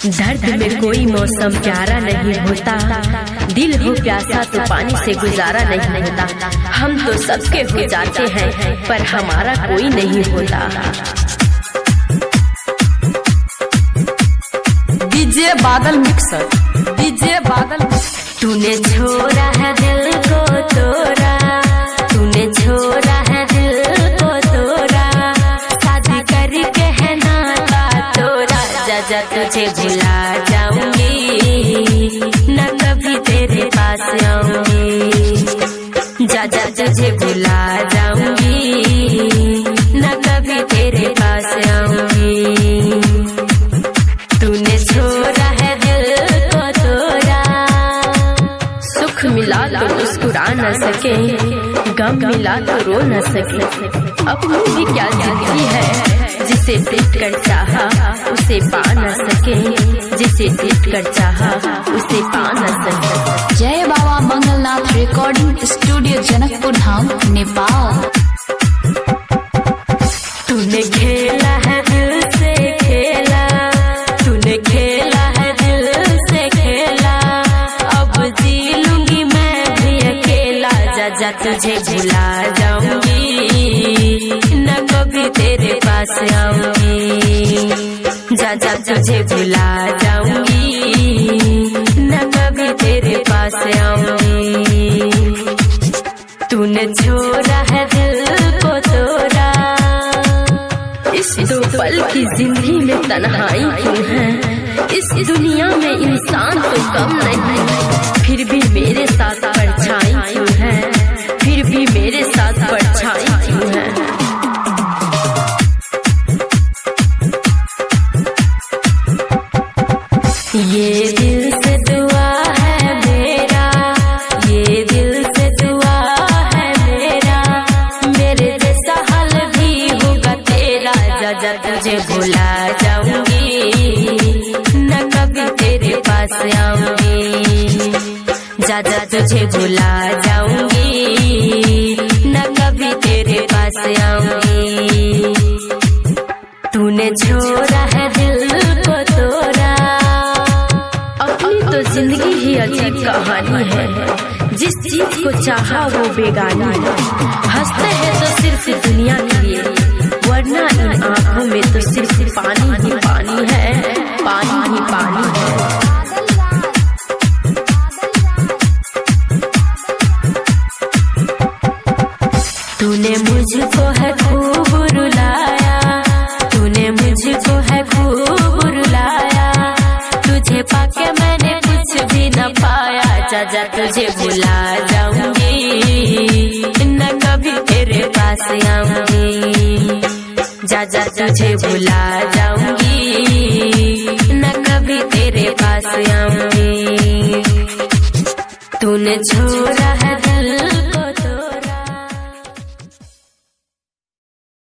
दर्द में कोई मौसम प्यारा नहीं होता, दिल हो प्यासा तो पानी से गुजारा नहीं होता। हम तो सबके हो जाते हैं पर हमारा कोई नहीं होता। डीजे बादल मिक्सर, डीजे बादल। तूने छोड़ा है दिल को तोड़ा, तूने छोड़ा है दिल को तोड़ा, शादी करके है नाता तोड़ा। जा तुझे भुला जाऊंगी, न कभी तेरे पास आऊंगी। जा तुझे भुला जाऊंगी, न कभी तेरे पास आऊंगी। तूने छोड़ा है दिल को तोड़ा। सुख मिला तो मुस्कुरा न सके, गम मिला तो रो न सके। अपनी भी क्या जिंदगी है, जिसे देख कर चाहा उसे पा न सके, जिसे देख कर चाहा उसे पा न सके। जय बाबा मंगलनाथ रिकॉर्डिंग स्टूडियो, जनकपुर धाम, नेपाल। तूने खेला है दिल से खेला, तूने खेला है दिल से खेला, अब जी लूंगी मैं भी अकेला। जा तुझे भुला जाऊंगी, न कभी तेरे पास आऊंगी। जा तुझे भुला जाऊंगी, न कभी तेरे पास आऊंगी। तूने छोड़ा है दिल को तोड़ा। इस दो पल की जिंदगी में तन्हाई क्यों है, इस दुनिया में इंसान तो कम नहीं। फिर भी मेरे साथ परछाई क्यों है, फिर भी मेरे साथ परछाई क्यों है। ये दिल से दुआ है मेरा, ये दिल से दुआ है मेरा, मेरे जैसा हाल भी होगा तेरा। जा तुझे भुला जाऊंगी, न कभी तेरे पास आऊंगी। जा तुझे भुला जाऊंगी, न कभी तेरे पास आऊंगी। तूने छोड़ा है दिल को तोड़ा। अपनी तो जिंदगी ही अजीब कहानी है, जिस चीज को चाहा वो बेगानी है। हंसते हैं तो सिर्फ दुनिया के लिए, वरना इन आंखों में तो सिर्फ पानी ही पानी है, पानी ही पानी है। तूने मुझको है खूब रुलाया, तूने मुझको है खूब रुलाया, तुझे पाके मैंने कुछ भी न पाया। जा तुझे भुला जाऊंगी, न कभी तेरे पास आऊंगी। जा तुझे भुला जाऊंगी, न कभी तेरे पास आऊंगी। तूने छोड़ा